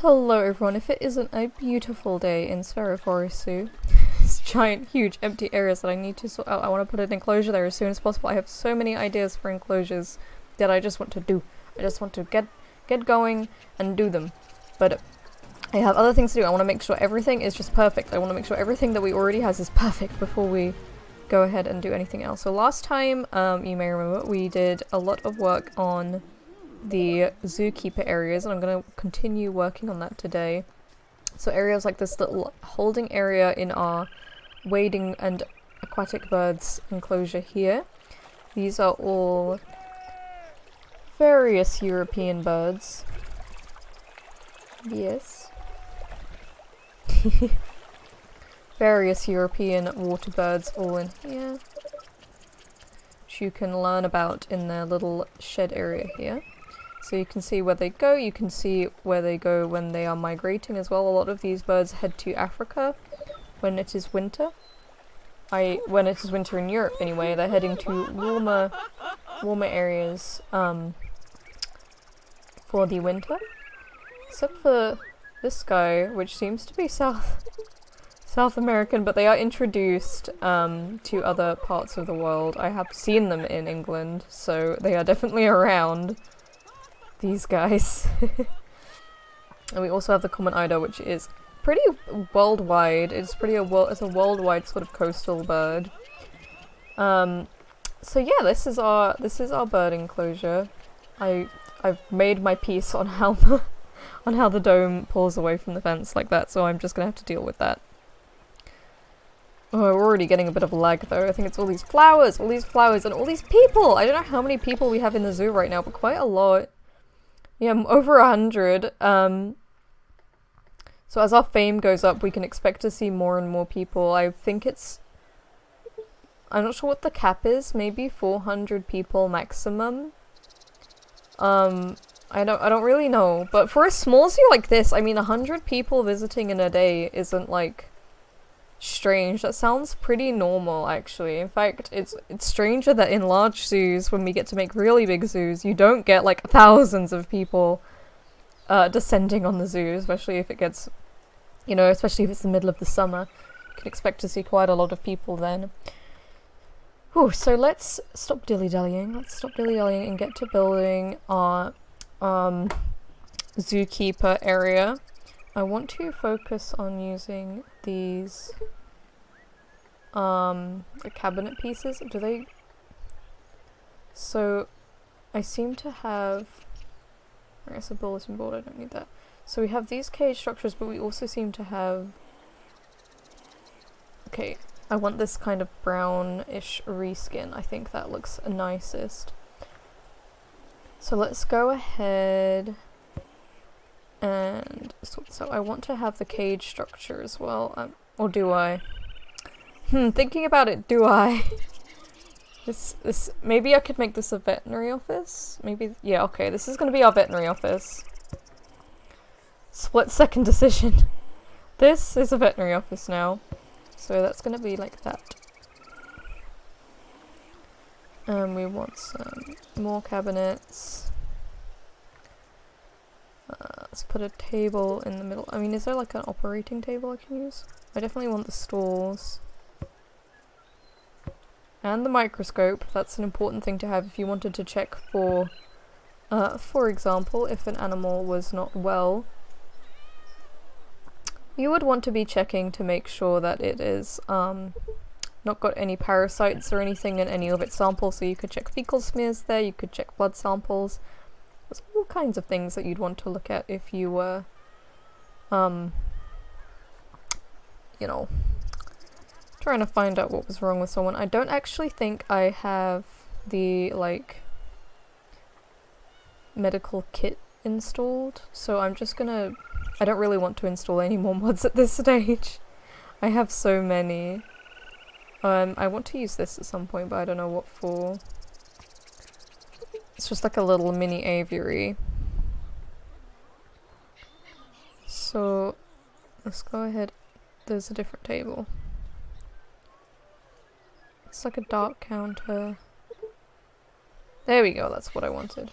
Hello everyone, if it isn't a beautiful day in Sparrow Forest Zoo, this giant, huge, empty areas that I need to sort out. I want to put an enclosure there as soon as possible. I have so many ideas for enclosures that I just want to do. I just want to get going and do them. But I have other things to do. I want to make sure everything is just perfect. I want to make sure everything that we already has is perfect before we go ahead and do anything else. So last time, you may remember, we did a lot of work on the Zookeeper areas, and I'm going to continue working on that today. So areas like this little holding area in our wading and aquatic birds enclosure here. These are all various European birds. Yes. Various European water birds all in here, which you can learn about in their little shed area here. So you can see where they go, you can see where they go when they are migrating as well. A lot of these birds head to Africa when it is winter. When it is winter in Europe anyway, they're heading to warmer areas for the winter. Except for this guy, which seems to be South American, but they are introduced to other parts of the world. I have seen them in England, so they are definitely around. These guys. And we also have the common eider, which is pretty worldwide. It's a worldwide sort of coastal bird. So yeah, this is our bird enclosure. I've made my peace on how the dome pulls away from the fence like that, so I'm just gonna have to deal with that. Oh, we're already getting a bit of lag though. I think it's all these flowers, and all these people! I don't know how many people we have in the zoo right now, but quite a lot. Yeah, over 100. So as our fame goes up, we can expect to see more and more people. I think I'm not sure what the cap is. Maybe 400 people maximum. I don't really know. But for a small zoo like this, I mean, 100 people visiting in a day isn't like strange. That sounds pretty normal, actually. In fact, it's stranger that in large zoos, when we get to make really big zoos, you don't get like thousands of people descending on the zoo, especially if it gets, especially if it's the middle of the summer. You can expect to see quite a lot of people then. Whew, so let's stop dilly-dallying. And get to building our Zookeeper area. I want to focus on using these the cabinet pieces. So I seem to have, I guess, a bulletin board. I don't need that. So we have these cage structures, but we also seem to have, okay, I want this kind of brownish reskin. I think that looks nicest. So let's go ahead and so I want to have the cage structure as well, or do I? Thinking about it, do I? This maybe I could make this a veterinary office. Maybe, yeah, okay. This is gonna be our veterinary office. Split second decision. This is a veterinary office now, so that's gonna be like that. And we want some more cabinets. Let's put a table in the middle. I mean, is there like an operating table I can use? I definitely want the stools. And the microscope. That's an important thing to have if you wanted to check for example, if an animal was not well. You would want to be checking to make sure that it is not got any parasites or anything in any of its samples. So you could check fecal smears there, you could check blood samples. There's all kinds of things that you'd want to look at if you were, trying to find out what was wrong with someone. I don't actually think I have the, medical kit installed, so I'm just gonna, I don't really want to install any more mods at this stage. I have so many. I want to use this at some point, but I don't know what for. It's just like a little mini aviary. So let's go ahead. There's a different table. It's like a dark counter. There we go, that's what I wanted.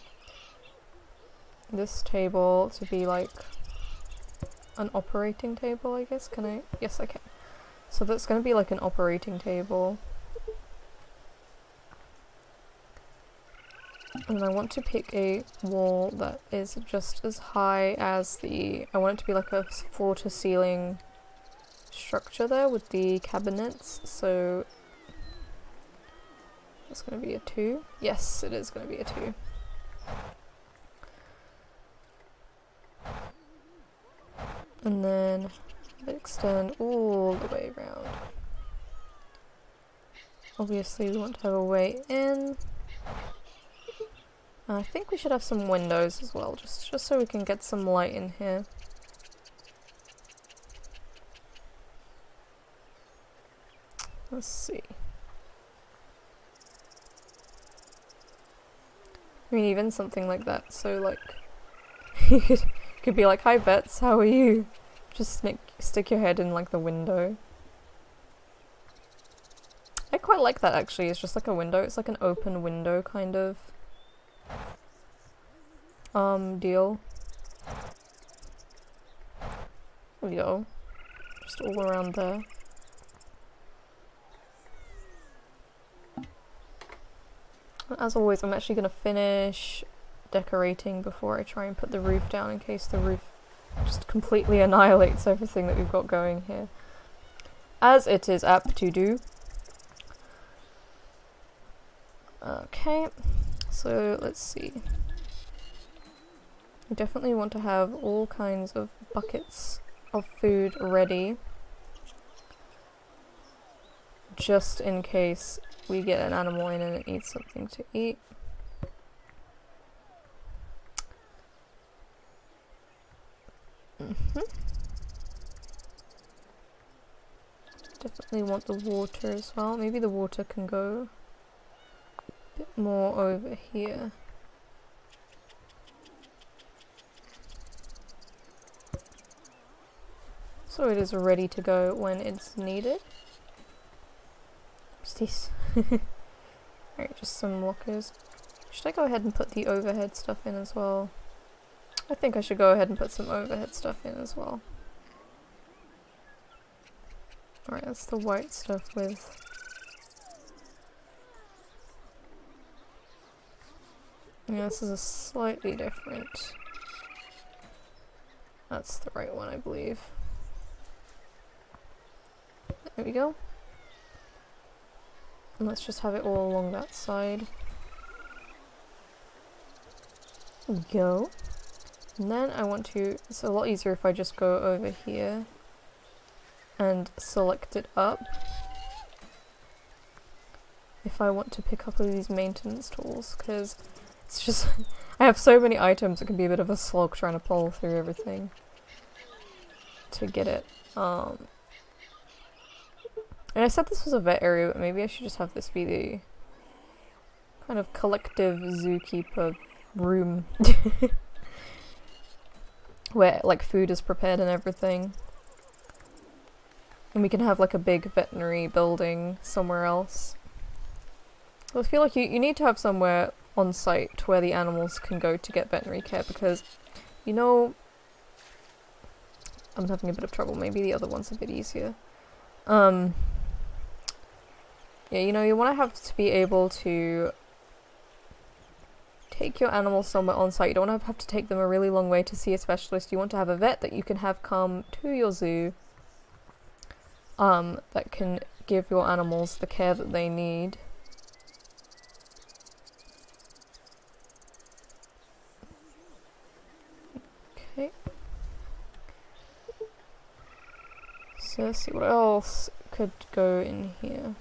This table to be like an operating table, I guess. Can I? Yes, I can. So that's going to be like an operating table. And I want to pick a wall that is just as high as the... I want it to be like a floor to ceiling structure there with the cabinets, so... It's going to be a 2. Yes, it is going to be a 2. And then extend all the way around. Obviously we want to have a way in. I think we should have some windows as well, just so we can get some light in here. Let's see. I mean, even something like that, so like, you could be like, "Hi vets, how are you?" Just stick your head in like the window. I quite like that actually, it's just like a window, it's like an open window kind of deal. There we go. Just all around there. As always, I'm actually gonna finish decorating before I try and put the roof down in case the roof just completely annihilates everything that we've got going here. As it is apt to do. Okay, so let's see. We definitely want to have all kinds of buckets of food ready. Just in case we get an animal in and it needs something to eat. Definitely want the water as well. Maybe the water can go a bit more over here. So it is ready to go when it's needed. What's this? Alright, just some lockers. Should I go ahead and put the overhead stuff in as well? I think I should go ahead and put some overhead stuff in as well. Alright, that's the white stuff with... Yeah, this is a slightly different... That's the right one, I believe. There we go. And let's just have it all along that side. There we go. And then I want to... It's a lot easier if I just go over here and select it up. If I want to pick up all these maintenance tools, because it's just... I have so many items, it can be a bit of a slog trying to pull through everything to get it. And I said this was a vet area, but maybe I should just have this be the kind of collective zookeeper room where like food is prepared and everything. And we can have like a big veterinary building somewhere else. I feel like you need to have somewhere on site to where the animals can go to get veterinary care, because, you know, I'm having a bit of trouble. Maybe the other one's a bit easier. Yeah, you know, you want to have to be able to take your animals somewhere on site. You don't want to have to take them a really long way to see a specialist. You want to have a vet that you can have come to your zoo that can give your animals the care that they need. Okay. So let's see what else could go in here.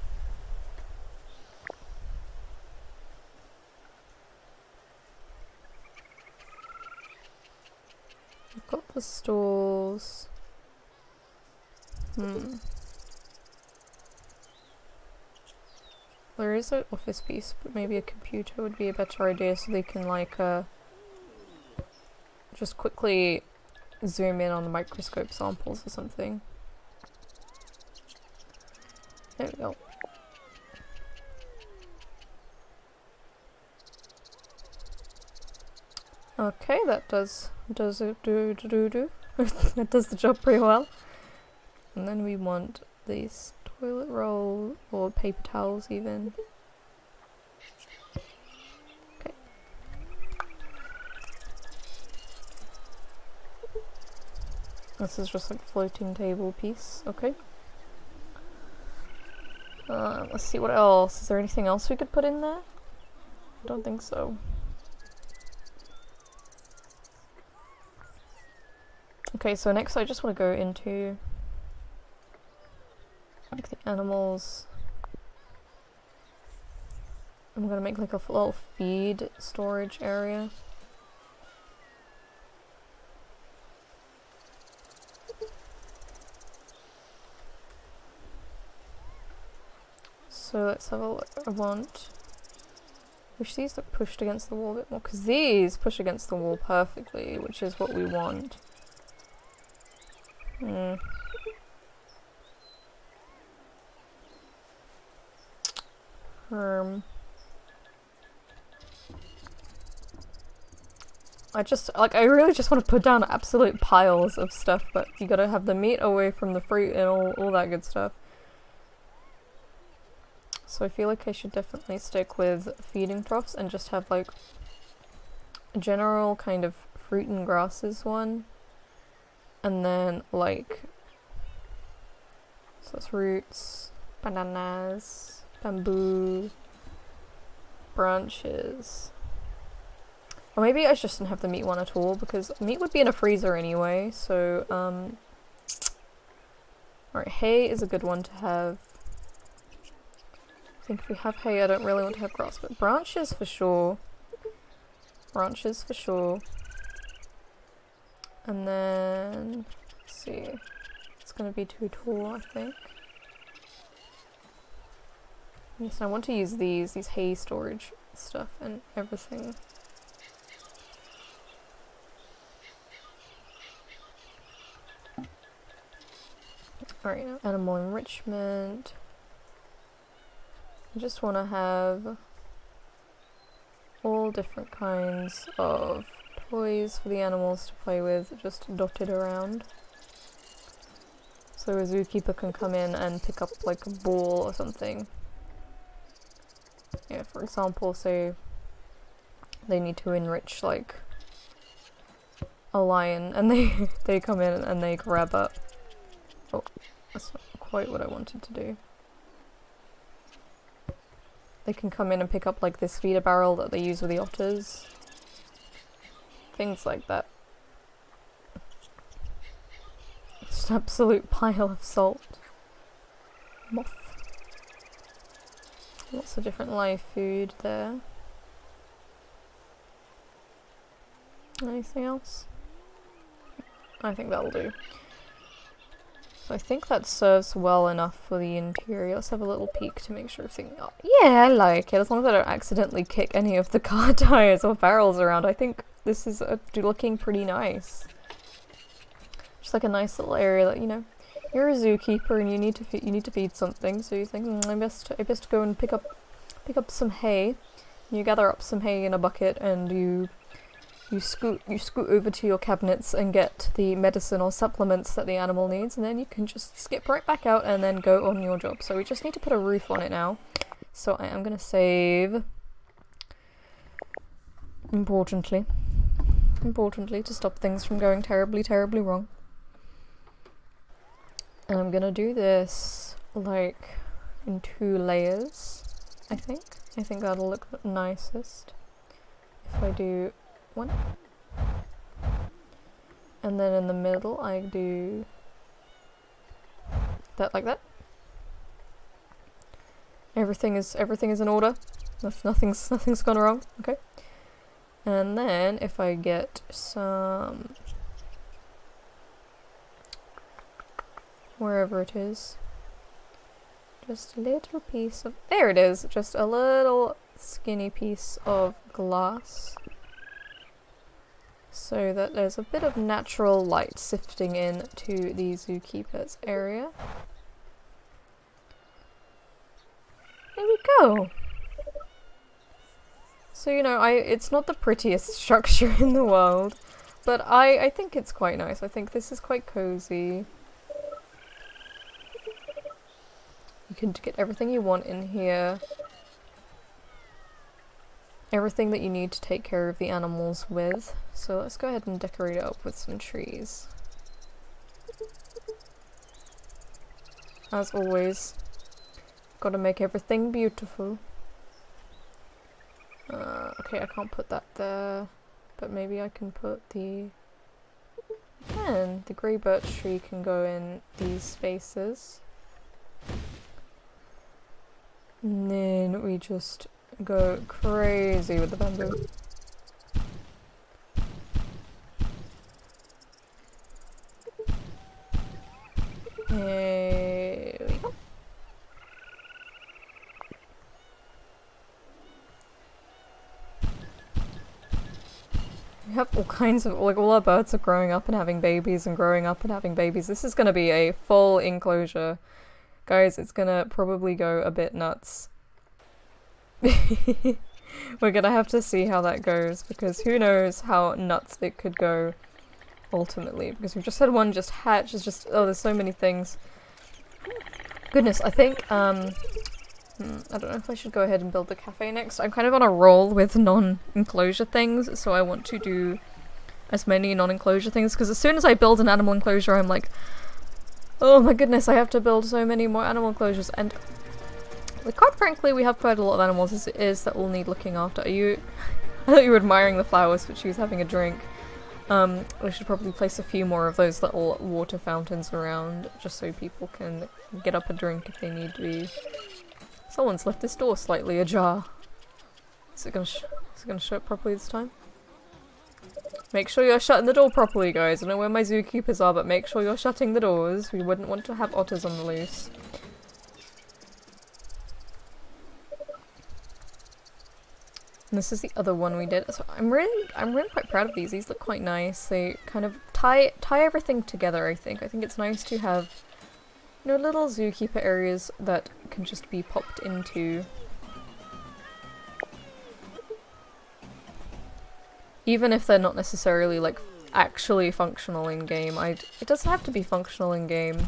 We've got the stalls. There is an office piece, but maybe a computer would be a better idea so they can like just quickly zoom in on the microscope samples or something. There we go. Okay, that does it do. That does the job pretty well. And then we want these toilet roll or paper towels even. Okay. This is just like floating table piece. Okay. Let's see what else. Is there anything else we could put in there? I don't think so. Okay, so next I just want to go into like the animals. I'm gonna make like a little feed storage area. So let's have a look. I wish these look pushed against the wall a bit more, because these push against the wall perfectly, which is what we want. I really just want to put down absolute piles of stuff, but you gotta have the meat away from the fruit and all that good stuff. So I feel like I should definitely stick with feeding troughs and just have like a general kind of fruit and grasses one. And then like, so that's roots, bananas, bamboo, branches. Or maybe I just didn't have the meat one at all, because meat would be in a freezer anyway, so alright, hay is a good one to have. I think if we have hay, I don't really want to have grass, but branches for sure. Branches for sure. And then, let's see, it's going to be too tall, I think. Yes, I want to use these hay storage stuff and everything. Alright, now animal enrichment. I just want to have all different kinds of toys for the animals to play with, just dotted around. So a zookeeper can come in and pick up like a ball or something. Yeah, for example, say they need to enrich like a lion, and they come in and they grab up. Oh, that's not quite what I wanted to do. They can come in and pick up like this feeder barrel that they use with the otters. Things like that. Just an absolute pile of salt. Moth. Lots of different live food there. Anything else? I think that'll do. So I think that serves well enough for the interior. Let's have a little peek to make sure everything... Oh, yeah, I like it. As long as I don't accidentally kick any of the car tires or barrels around, I think this is looking pretty nice. Just like a nice little area that, you know, you're a zookeeper and you need to feed something, so you think, I best go and pick up some hay. You gather up some hay in a bucket and you scoot over to your cabinets and get the medicine or supplements that the animal needs, and then you can just skip right back out and then go on your job. So we just need to put a roof on it now. So I am gonna save, importantly, to stop things from going terribly, terribly wrong. And I'm gonna do this like in 2 layers, I think. I think that'll look nicest if I do 1. And then in the middle I do that like that. Everything is in order. Nothing's gone wrong. Okay. And then if I get some, wherever it is, just a little piece of, there it is, just a little skinny piece of glass, so that there's a bit of natural light sifting in to the zookeeper's area. There we go. So, you know, it's not the prettiest structure in the world, but I think it's quite nice. I think this is quite cozy. You can get everything you want in here. Everything that you need to take care of the animals with. So let's go ahead and decorate it up with some trees. As always, gotta make everything beautiful. Okay, I can't put that there, but maybe I can put the... the grey birch tree can go in these spaces. And then we just go crazy with the bamboo. Here we go. We have all kinds of, like, all our birds are growing up and having babies and growing up and having babies. This is gonna be a full enclosure. Guys, it's gonna probably go a bit nuts. We're gonna have to see how that goes, because who knows how nuts it could go ultimately, because we've just had one just hatch. It's just, oh, there's so many things. Goodness, I think, I don't know if I should go ahead and build the cafe next. I'm kind of on a roll with non-enclosure things, so I want to do as many non-enclosure things, because as soon as I build an animal enclosure, I'm like, oh my goodness, I have to build so many more animal enclosures, and quite frankly, we have quite a lot of animals as it is that all need looking after. Are you... I thought you were admiring the flowers, but she was having a drink. We should probably place a few more of those little water fountains around, just so people can get up a drink if they need to be. Someone's left this door slightly ajar. Is it gonna shut properly this time? Make sure you're shutting the door properly, guys. I don't know where my zookeepers are, but make sure you're shutting the doors. We wouldn't want to have otters on the loose. And this is the other one we did. So I'm really quite proud of these. These look quite nice. They kind of tie everything together, I think. I think it's nice to have, you know, little zookeeper areas that can just be popped into. Even if they're not necessarily, like, actually functional in-game. It doesn't have to be functional in-game.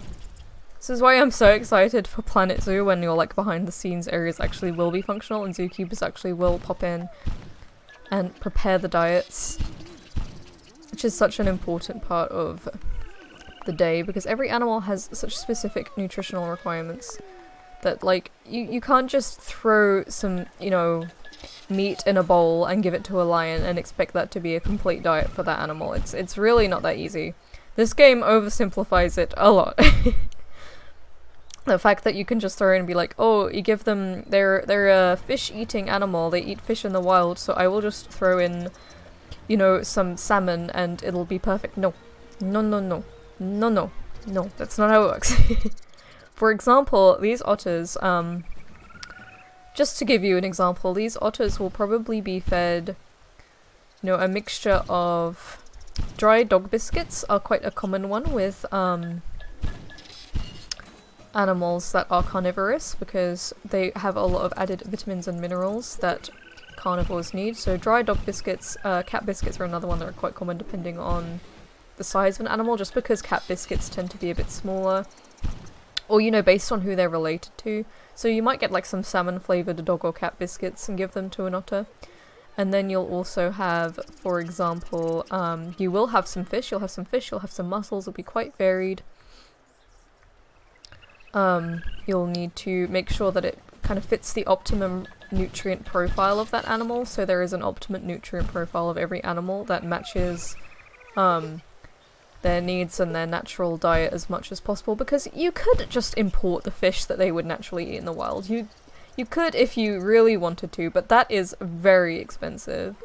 This is why I'm so excited for Planet Zoo when your, like, behind-the-scenes areas actually will be functional and zookeepers actually will pop in and prepare the diets. Which is such an important part of the day, because every animal has such specific nutritional requirements that, like, you can't just throw some, you know, meat in a bowl and give it to a lion and expect that to be a complete diet for that animal. It's really not that easy. This game oversimplifies it a lot. The fact that you can just throw in and be like, oh, you give them, they're a fish-eating animal, they eat fish in the wild, so I will just throw in, you know, some salmon and it'll be perfect. No. No, no, no. No, no. No, that's not how it works. For example, these otters, just to give you an example, these otters will probably be fed, you know, a mixture of dry dog biscuits are quite a common one with, animals that are carnivorous, because they have a lot of added vitamins and minerals that carnivores need. So dry dog biscuits, cat biscuits are another one that are quite common depending on the size of an animal, just because cat biscuits tend to be a bit smaller, or, you know, based on who they're related to. So you might get like some salmon flavoured dog or cat biscuits and give them to an otter. And then you'll also have, for example, you will have some fish, you'll have some mussels, it'll be quite varied. You'll need to make sure that it kind of fits the optimum nutrient profile of that animal, so there is an optimum nutrient profile of every animal that matches their needs and their natural diet as much as possible, because you could just import the fish that they would naturally eat in the wild. You could if you really wanted to, but that is very expensive.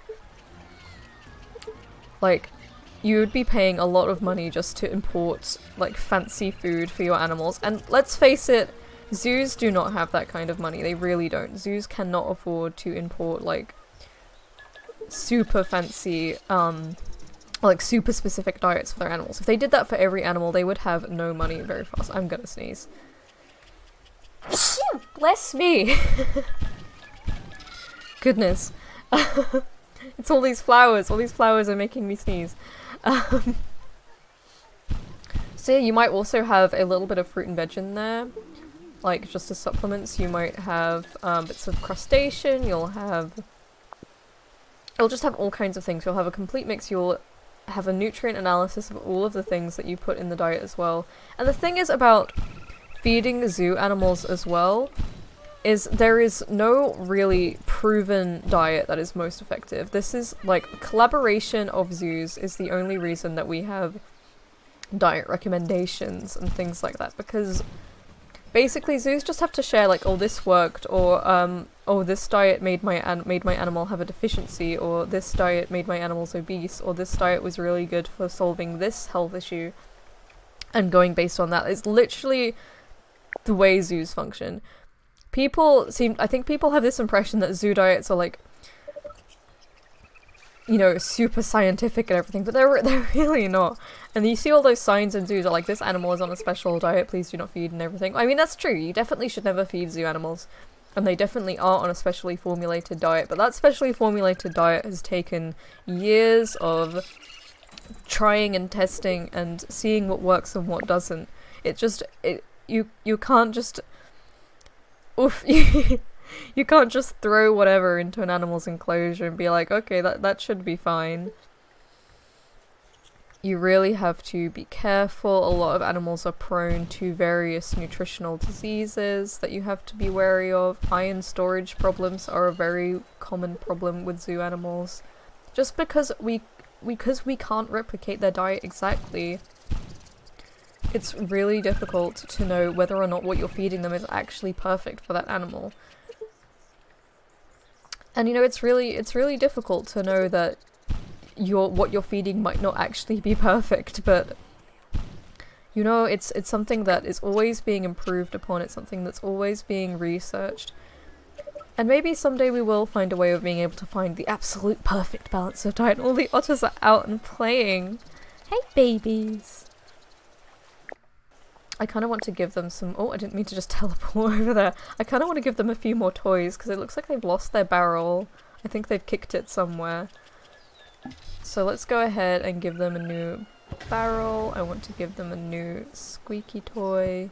Like, you would be paying a lot of money just to import, like, fancy food for your animals. And let's face it, zoos do not have that kind of money. They really don't. Zoos cannot afford to import, like, super fancy, like, super specific diets for their animals. If they did that for every animal, they would have no money very fast. I'm gonna sneeze. Bless me! Goodness. It's all these flowers. All these flowers are making me sneeze. Um, so yeah, you might also have a little bit of fruit and veg in there, like just as supplements. You might have bits of crustacean, you'll just have all kinds of things. You'll have a complete mix, you'll have a nutrient analysis of all of the things that you put in the diet as well. And the thing is about feeding zoo animals as well, is there is no really proven diet that is most effective. This is like collaboration of zoos is the only reason that we have diet recommendations and things like that, because basically zoos just have to share like, oh, this worked, or oh, this diet made my animal have a deficiency, or this diet made my animals obese, or this diet was really good for solving this health issue, and going based on that. It's literally the way zoos function. I think people have this impression that zoo diets are like, you know, super scientific and everything, but they're really not. And you see all those signs in zoos are like, this animal is on a special diet, please do not feed, and everything. I mean, that's true, you definitely should never feed zoo animals, and they definitely are on a specially formulated diet, but that specially formulated diet has taken years of trying and testing and seeing what works and what doesn't. You can't just... Oof. You can't just throw whatever into an animal's enclosure and be like, okay, that should be fine. You really have to be careful. A lot of animals are prone to various nutritional diseases that you have to be wary of. Iron storage problems are a very common problem with zoo animals. Just because we can't replicate their diet exactly, it's really difficult to know whether or not what you're feeding them is actually perfect for that animal. And you know, it's really difficult to know that what you're feeding might not actually be perfect, but you know, it's something that is always being improved upon, it's something that's always being researched. And maybe someday we will find a way of being able to find the absolute perfect balance of diet. All the otters are out and playing. Hey babies! I kind of want to give them some... Oh, I didn't mean to just teleport over there. I kind of want to give them a few more toys, because it looks like they've lost their barrel. I think they've kicked it somewhere. So let's go ahead and give them a new barrel. I want to give them a new squeaky toy.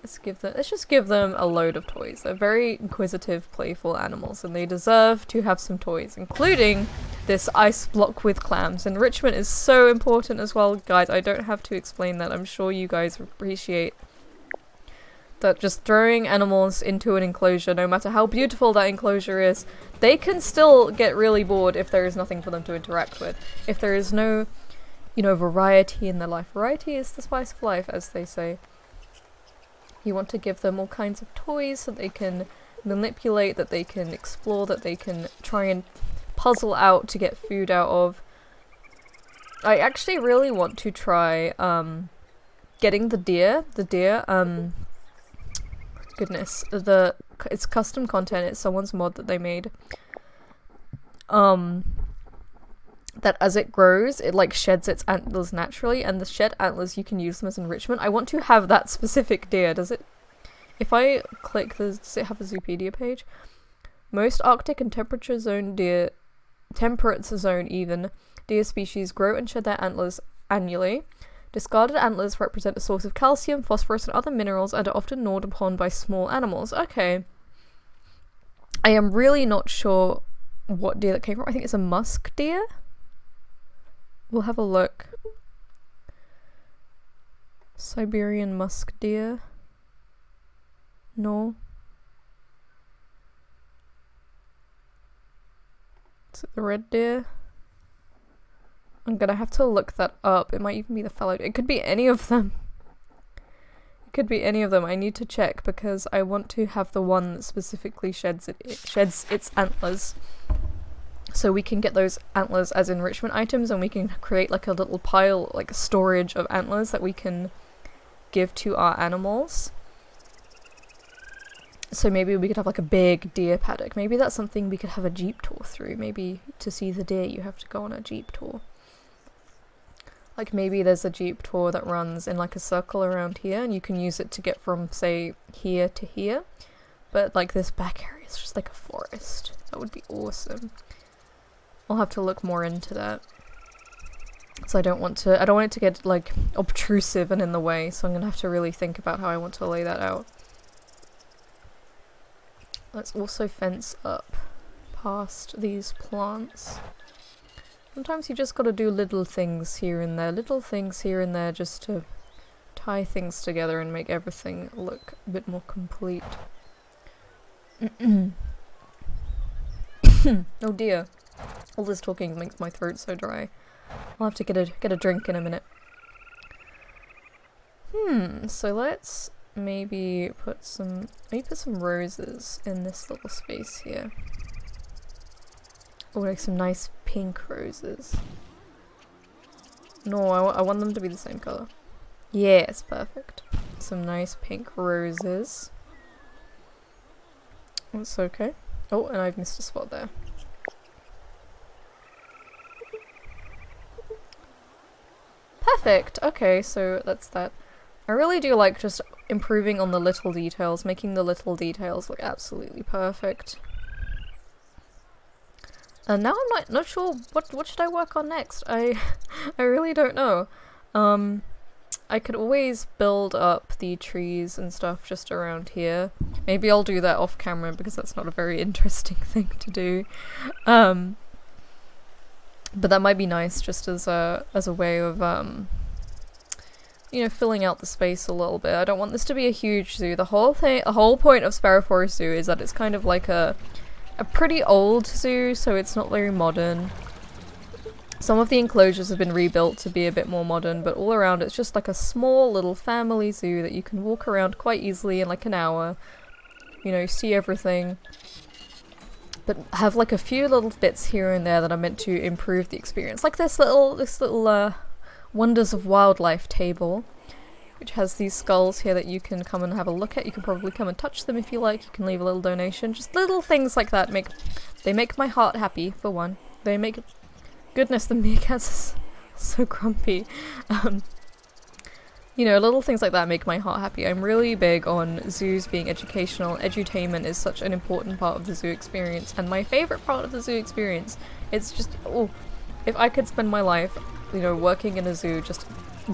Let's just give them a load of toys. They're very inquisitive, playful animals, and they deserve to have some toys, including this ice block with clams. Enrichment is so important as well, guys. I don't have to explain that. I'm sure you guys appreciate that just throwing animals into an enclosure, no matter how beautiful that enclosure is, they can still get really bored if there is nothing for them to interact with. If there is no, you know, variety in their life. Variety is the spice of life, as they say. You want to give them all kinds of toys that they can manipulate, that they can explore, that they can try and puzzle out to get food out of. I actually really want to try getting the deer, goodness, it's custom content, it's someone's mod that they made. That as it grows, it like sheds its antlers naturally, and the shed antlers, you can use them as enrichment. I want to have that specific deer. Does it? If I click, does it have a Zoopedia page? Most Arctic and temperate zone deer species grow and shed their antlers annually. Discarded antlers represent a source of calcium, phosphorus, and other minerals, and are often gnawed upon by small animals. Okay. I am really not sure what deer that came from. I think it's a musk deer. We'll have a look. Siberian musk deer. No. Is it the red deer? I'm gonna have to look that up. It might even be the fallow deer. It could be any of them. It could be any of them. I need to check because I want to have the one that specifically sheds its antlers. So we can get those antlers as enrichment items, and we can create like a little pile, like a storage of antlers that we can give to our animals. So maybe we could have like a big deer paddock. Maybe that's something we could have a jeep tour through. Maybe to see the deer you have to go on a jeep tour. Like maybe there's a jeep tour that runs in like a circle around here, and you can use it to get from, say, here to here. But like this back area is just like a forest. That would be awesome. I'll have to look more into that. So I don't want it to get like obtrusive and in the way, so I'm gonna have to really think about how I want to lay that out. Let's also fence up past these plants. Sometimes you just gotta do little things here and there just to tie things together and make everything look a bit more complete. Oh dear. All this talking makes my throat so dry. I'll have to get a drink in a minute. So let's maybe put some roses in this little space here. Oh, like some nice pink roses. No, I want them to be the same color. Yes, perfect. Some nice pink roses. That's okay. Oh, and I've missed a spot there. Perfect! Okay, so that's that. I really do like just improving on the little details, making the little details look absolutely perfect. And now I'm not sure what should I work on next. I really don't know. I could always build up the trees and stuff just around here. Maybe I'll do that off camera because that's not a very interesting thing to do. But that might be nice just as a way of you know, filling out the space a little bit. I don't want this to be a huge zoo. The whole point of Sparrow Forest Zoo is that it's kind of like a pretty old zoo, so it's not very modern. Some of the enclosures have been rebuilt to be a bit more modern, but all around it's just like a small little family zoo that you can walk around quite easily in like an hour. You know, see everything. But have like a few little bits here and there that are meant to improve the experience. Like this little Wonders of Wildlife table, which has these skulls here that you can come and have a look at. You can probably come and touch them if you like. You can leave a little donation. Just little things like that make my heart happy, for one. They make... Goodness, the meerkats are so grumpy. You know, little things like that make my heart happy. I'm really big on zoos being educational. Edutainment is such an important part of the zoo experience, and my favorite part of the zoo experience, it's just, oh, if I could spend my life, you know, working in a zoo, just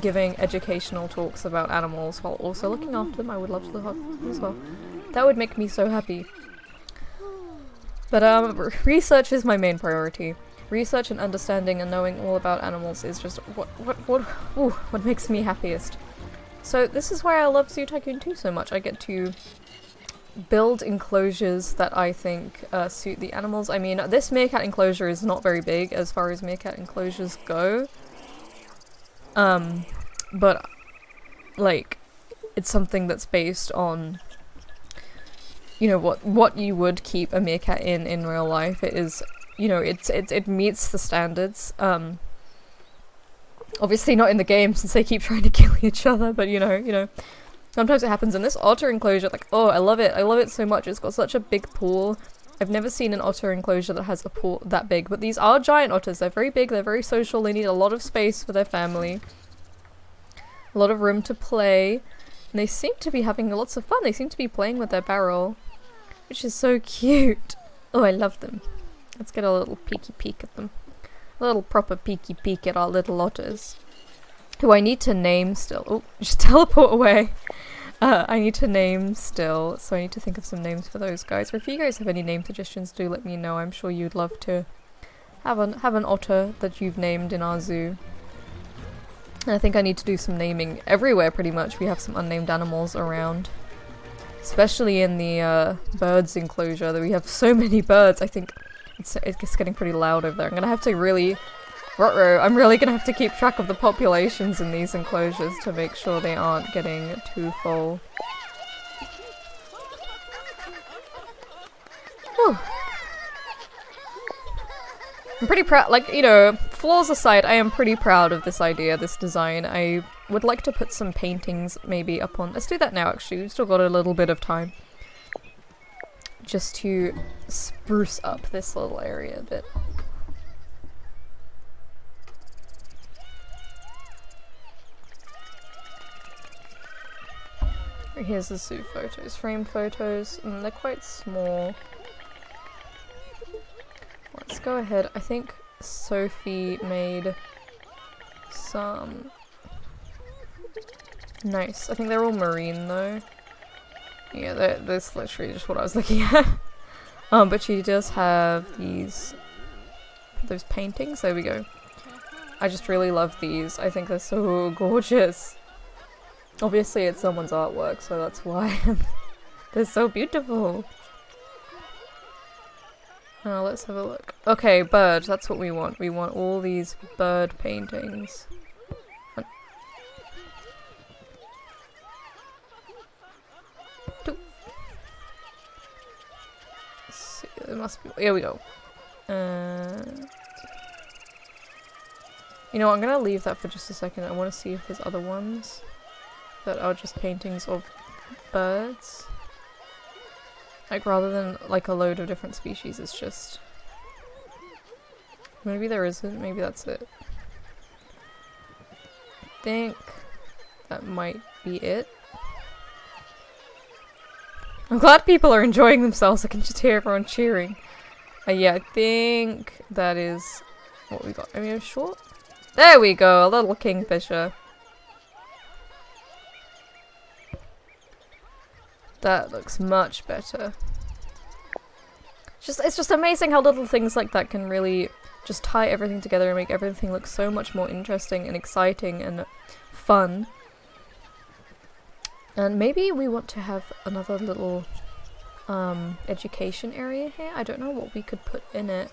giving educational talks about animals while also looking after them, I would love to look after them as well. That would make me so happy. But research is my main priority. Research and understanding and knowing all about animals is just what makes me happiest. So this is why I love Zoo Tycoon 2 so much. I get to build enclosures that I think suit the animals. I mean, this meerkat enclosure is not very big as far as meerkat enclosures go. But like, it's something that's based on, you know, what you would keep a meerkat in real life. It is, you know, it meets the standards. Obviously not in the game since they keep trying to kill each other, but you know, sometimes it happens. In this otter enclosure, like, oh, I love it so much. It's got such a big pool. I've never seen an otter enclosure that has a pool that big, but these are giant otters. They're very big, they're very social, they need a lot of space for their family. A lot of room to play. And they seem to be having lots of fun. They seem to be playing with their barrel, which is so cute. Oh, I love them. Let's get a little peeky peek at them. A little proper peeky peek at our little otters. Who I need to name still. Oh, just teleport away. I need to name still, so I need to think of some names for those guys. Or if you guys have any name suggestions, do let me know. I'm sure you'd love to have an otter that you've named in our zoo. And I think I need to do some naming everywhere pretty much. We have some unnamed animals around. Especially in the birds enclosure, that we have so many birds. I think it's getting pretty loud over there. I'm gonna have to really... I'm really gonna have to keep track of the populations in these enclosures to make sure they aren't getting too full. Whew. I'm pretty proud, like, you know, flaws aside, I am pretty proud of this idea, this design. I would like to put some paintings maybe up on... Let's do that now, actually. We've still got a little bit of time. Just to spruce up this little area a bit. Here's the zoo photos, framed photos, and they're quite small. Let's go ahead. I think Sophie made some... Nice. I think they're all marine though. Yeah, that's literally just what I was looking at. But she does have those paintings. There we go. I just really love these. I think they're so gorgeous. Obviously it's someone's artwork, so that's why. They're so beautiful. Let's have a look. Okay, bird. That's what we want. We want all these bird paintings. See, there must be. Here we go. You know, I'm gonna leave that for just a second. I want to see if there's other ones that are just paintings of birds. Like, rather than like a load of different species, it's just... Maybe there isn't, maybe that's it. I think that might be it. I'm glad people are enjoying themselves. I can just hear everyone cheering. Yeah, I think that is what we got. I mean, short? There we go, a little kingfisher. That looks much better. It's just amazing how little things like that can really just tie everything together and make everything look so much more interesting and exciting and fun. And maybe we want to have another little education area here. I don't know what we could put in it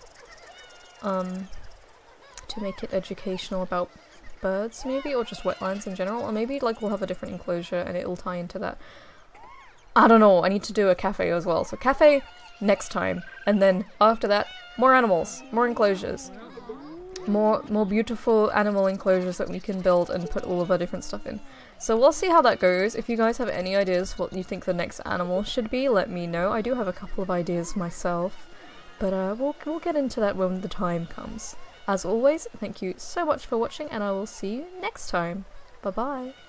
to make it educational about birds maybe, or just wetlands in general, or maybe like we'll have a different enclosure and it'll tie into that. I don't know, I need to do a cafe as well. So cafe next time, and then after that, more animals, more enclosures. More beautiful animal enclosures that we can build and put all of our different stuff in. So we'll see how that goes. If you guys have any ideas what you think the next animal should be, let me know. I do have a couple of ideas myself, but we'll get into that when the time comes. As always, thank you so much for watching, and I will see you next time. Bye bye.